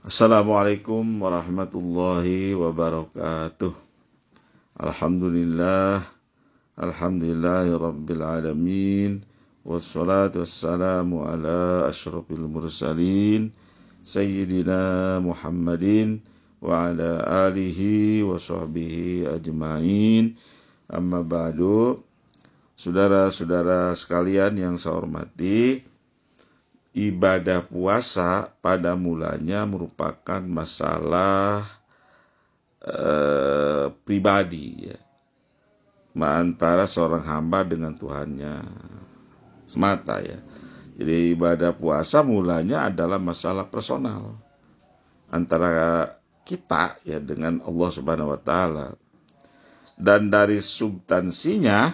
Assalamualaikum warahmatullahi wabarakatuh. Alhamdulillah, alhamdulillahi rabbil alamin. Wassalatu wassalamu ala asyrafil mursalin Sayyidina Muhammadin wa ala alihi wa sahbihi ajma'in. Amma ba'du. Saudara-saudara sekalian yang saya hormati, ibadah puasa pada mulanya merupakan masalah pribadi ya, antara seorang hamba dengan Tuhannya semata ya. Jadi ibadah puasa mulanya adalah masalah personal antara kita ya dengan Allah Subhanahu wa taala. Dan dari substansinya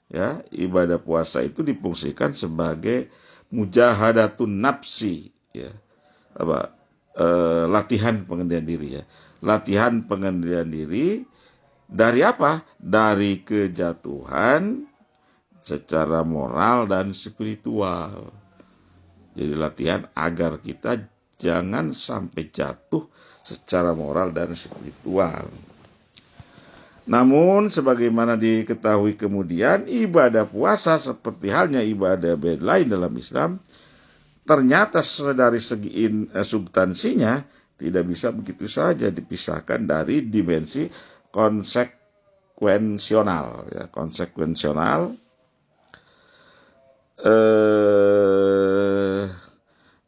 ya, ibadah puasa itu difungsikan sebagai mujahadatun nafsi ya, latihan pengendalian diri ya. Latihan pengendalian diri dari apa? Dari kejatuhan secara moral dan spiritual. Jadi latihan agar kita jangan sampai jatuh secara moral dan spiritual. Namun sebagaimana diketahui kemudian, ibadah puasa seperti halnya ibadah lain dalam Islam, ternyata dari segi substansinya tidak bisa begitu saja dipisahkan dari dimensi konsekuensional ya, konsekuensional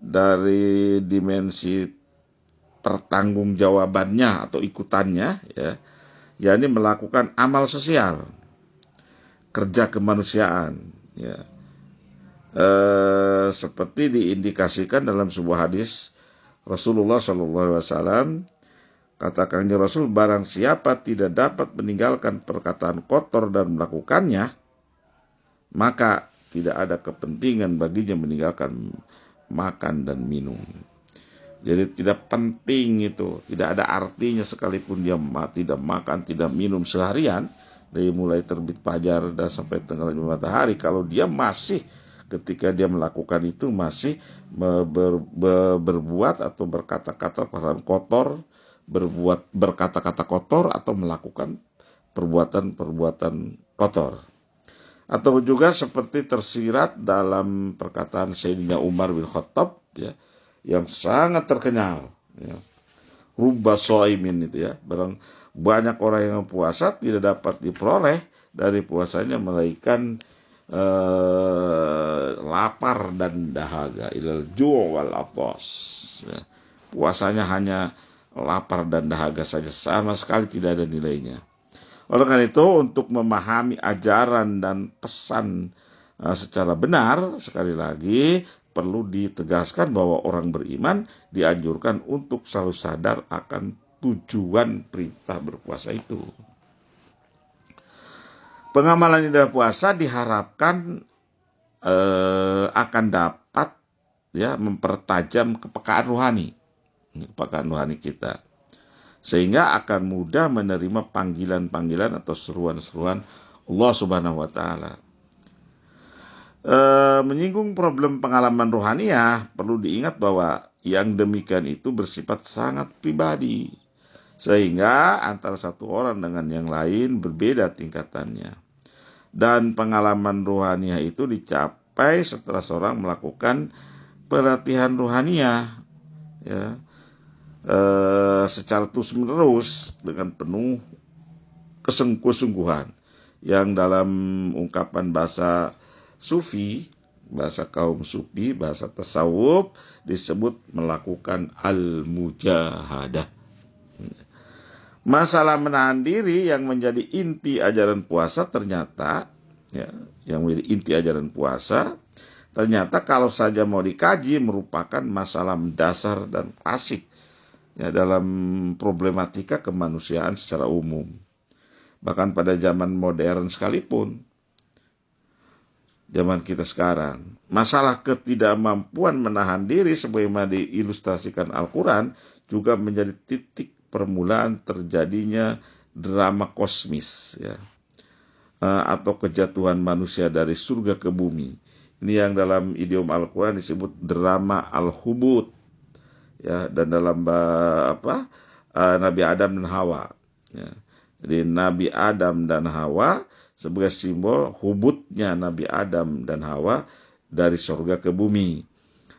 dari dimensi pertanggungjawabannya atau ikutannya ya, yakni melakukan amal sosial, kerja kemanusiaan ya. Seperti diindikasikan dalam sebuah hadis Rasulullah SAW, katakannya Rasul, barang siapa tidak dapat meninggalkan perkataan kotor dan melakukannya, maka tidak ada kepentingan baginya meninggalkan makan dan minum. Jadi tidak penting itu, tidak ada artinya sekalipun dia tidak makan, tidak minum seharian, dari mulai terbit fajar dan sampai tenggelam matahari, kalau dia masih ketika dia melakukan itu masih berbuat atau berkata-kata perkataan kotor, berkata-kata kotor atau melakukan perbuatan-perbuatan kotor. Atau juga seperti tersirat dalam perkataan Sayyidina Umar bin Khattab ya, yang sangat terkenal ya. Rubba shaimin itu ya, banyak orang yang puasa tidak dapat diperoleh dari puasanya melainkan lapar dan dahaga, ilal ju' wal atas ya. Puasanya hanya lapar dan dahaga saja, sama sekali tidak ada nilainya. Oleh karena itu, untuk memahami ajaran dan pesan secara benar, sekali lagi perlu ditegaskan bahwa orang beriman dianjurkan untuk selalu sadar akan tujuan perintah berpuasa itu. Pengamalan ibadah puasa diharapkan akan dapat ya mempertajam kepekaan rohani kita, sehingga akan mudah menerima panggilan-panggilan atau seruan-seruan Allah Subhanahu wa taala. Menyinggung problem pengalaman rohaniah, perlu diingat bahwa yang demikian itu bersifat sangat pribadi, sehingga antara satu orang dengan yang lain berbeda tingkatannya. Dan pengalaman rohaniah itu dicapai setelah seorang melakukan pelatihan rohaniah ya, secara terus-menerus dengan penuh kesungguhan, yang dalam ungkapan bahasa sufi, bahasa kaum sufi, bahasa tasawuf disebut melakukan al-mujahadah. Masalah menahan diri yang menjadi inti ajaran puasa ternyata ya, yang menjadi inti ajaran puasa ternyata kalau saja mau dikaji merupakan masalah mendasar dan klasik ya, dalam problematika kemanusiaan secara umum. Bahkan pada zaman modern sekalipun, zaman kita sekarang, masalah ketidakmampuan menahan diri sebagaimana diilustrasikan Al-Quran juga menjadi titik permulaan terjadinya drama kosmis ya, atau kejatuhan manusia dari surga ke bumi. Ini yang dalam idiom Al-Quran disebut drama al-hubut ya, dan dalam Nabi Adam dan Hawa. Ya. Jadi Nabi Adam dan Hawa sebagai simbol hubutnya Nabi Adam dan Hawa dari surga ke bumi.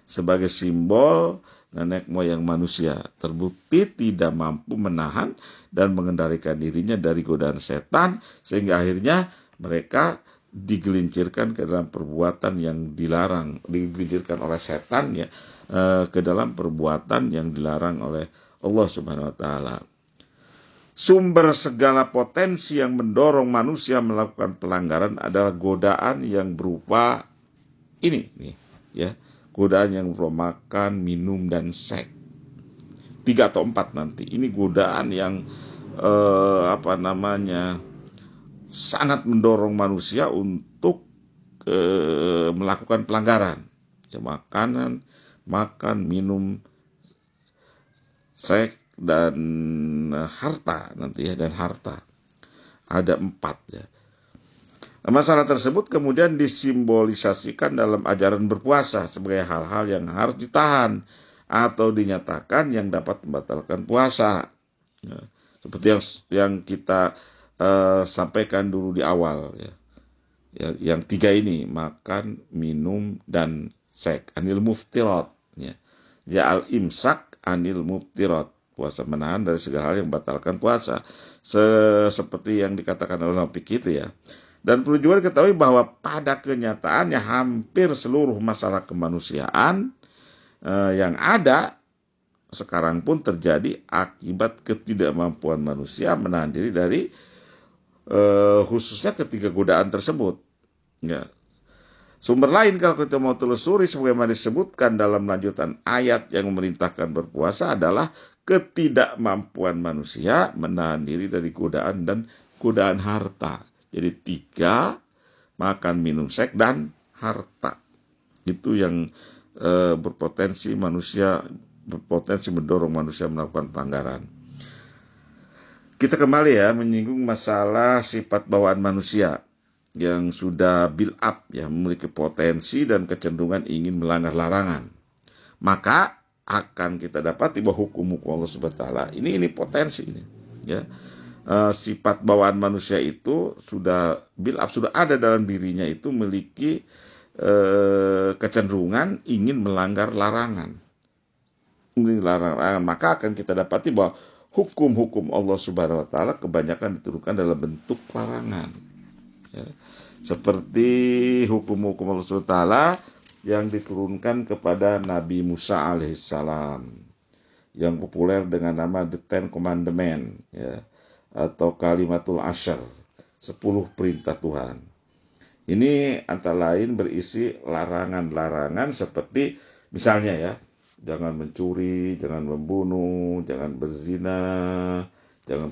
Sebagai simbol nenek moyang manusia terbukti tidak mampu menahan dan mengendalikan dirinya dari godaan setan, sehingga akhirnya mereka digelincirkan ke dalam perbuatan yang dilarang, digelincirkan oleh setan ya, ke dalam perbuatan yang dilarang oleh Allah Subhanahu wa taala. Sumber segala potensi yang mendorong manusia melakukan pelanggaran adalah godaan yang berupa ini nih, ya. Godaan yang berupa makan, minum, dan seks. 3 atau 4 nanti. Ini godaan yang sangat mendorong manusia untuk melakukan pelanggaran. Ya, makan, minum, seks, dan harta nanti ya, dan harta. Ada 4 ya. Masalah tersebut kemudian disimbolisasikan dalam ajaran berpuasa sebagai hal-hal yang harus ditahan atau dinyatakan yang dapat membatalkan puasa. Ya, seperti yang kita sampaikan dulu di awal ya. Ya, yang 3 ini, makan, minum, dan seks, anil muftirat ya. Ya, al-imsak anil muftirat, puasa menahan dari segala hal yang membatalkan puasa, seperti yang dikatakan oleh fikih itu ya. Dan perlu juga diketahui bahwa pada kenyataannya hampir seluruh masalah kemanusiaan yang ada sekarang pun terjadi akibat ketidakmampuan manusia menahan diri dari khususnya ketiga godaan tersebut. Ya. Sumber lain kalau kita mau telusuri sebagaimana disebutkan dalam lanjutan ayat yang memerintahkan berpuasa adalah ketidakmampuan manusia menahan diri dari godaan dan godaan harta. Jadi 3, makan, minum, seks, dan harta. Itu yang berpotensi mendorong manusia melakukan pelanggaran. Kita kembali ya menyinggung masalah sifat bawaan manusia yang sudah build up ya, memiliki potensi dan kecenderungan ingin melanggar larangan. Maka akan kita dapati bahwa hukum-hukum Allah Subhanahu wa taala ini potensi ini ya. Sifat bawaan manusia itu sudah build up, sudah ada dalam dirinya, itu memiliki kecenderungan ingin melanggar larangan. Maka akan kita dapati bahwa hukum-hukum Allah Subhanahu wa taala kebanyakan diturunkan dalam bentuk larangan. Ya. Seperti hukum-hukum Allah Subhanahu wa taala yang diturunkan kepada Nabi Musa alaihissalam, yang populer dengan nama The Ten Commandments ya, atau Kalimatul Ashar, 10 perintah Tuhan. Ini antara lain berisi larangan-larangan seperti misalnya ya, jangan mencuri, jangan membunuh, jangan berzina, jangan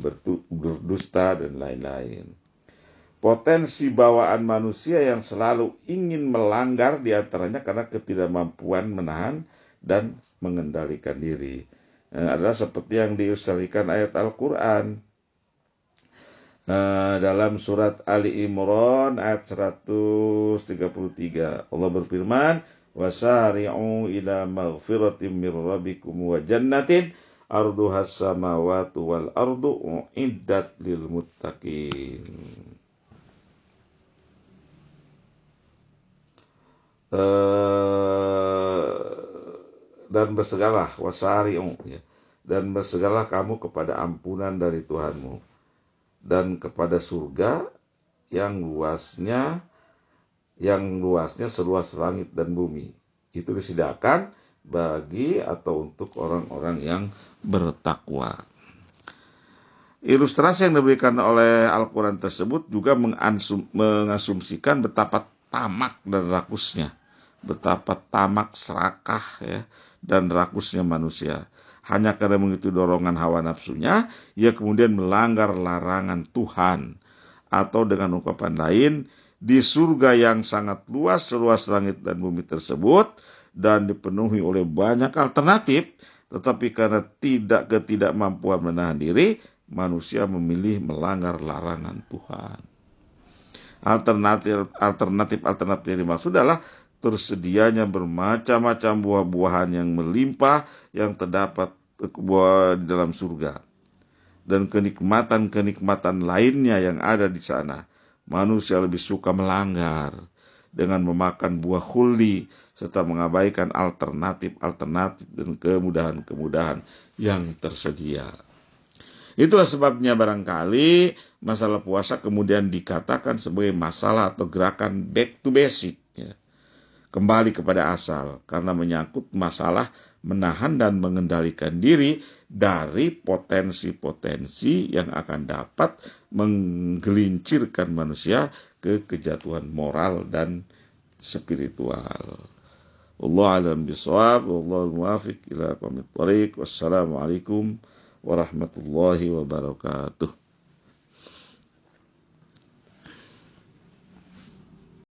berdusta, dan lain-lain. Potensi bawaan manusia yang selalu ingin melanggar diantaranya karena ketidakmampuan menahan dan mengendalikan diri. Adalah seperti yang diilustrasikan ayat Al-Quran. Dalam surat Ali Imran ayat 133, Allah berfirman, wasari'u ila maghfiratin mir rabbikum wa jannatin arduhas samawati wal ardu uiddat lil muttaqin. Dan bersegeralah wasari'u ya, dan bersegeralah kamu kepada ampunan dari Tuhanmu dan kepada surga yang luasnya seluas langit dan bumi. Itu disediakan bagi atau untuk orang-orang yang bertakwa. Ilustrasi yang diberikan oleh Al-Quran tersebut juga mengasumsikan betapa tamak dan rakusnya, betapa tamak, serakah ya, dan rakusnya manusia. Hanya karena mengikuti dorongan hawa nafsunya, ia kemudian melanggar larangan Tuhan. Atau dengan ungkapan lain, di surga yang sangat luas, seluas langit dan bumi tersebut, dan dipenuhi oleh banyak alternatif, tetapi karena ketidakmampuan menahan diri, manusia memilih melanggar larangan Tuhan. Alternatif yang dimaksud adalah tersedianya bermacam-macam buah-buahan yang melimpah yang terdapat di dalam surga, dan kenikmatan-kenikmatan lainnya yang ada di sana. Manusia lebih suka melanggar dengan memakan buah khuldi serta mengabaikan alternatif-alternatif dan kemudahan-kemudahan yang tersedia. Itulah sebabnya barangkali masalah puasa kemudian dikatakan sebagai masalah atau gerakan back to basic, ya. Kembali kepada asal, karena menyangkut masalah menahan dan mengendalikan diri dari potensi-potensi yang akan dapat menggelincirkan manusia ke kejatuhan moral dan spiritual. Wallahu a'lam bishawab, wallahu muwaffiq ila aqwamit thoriq. Wassalamualaikum warahmatullahi wabarakatuh.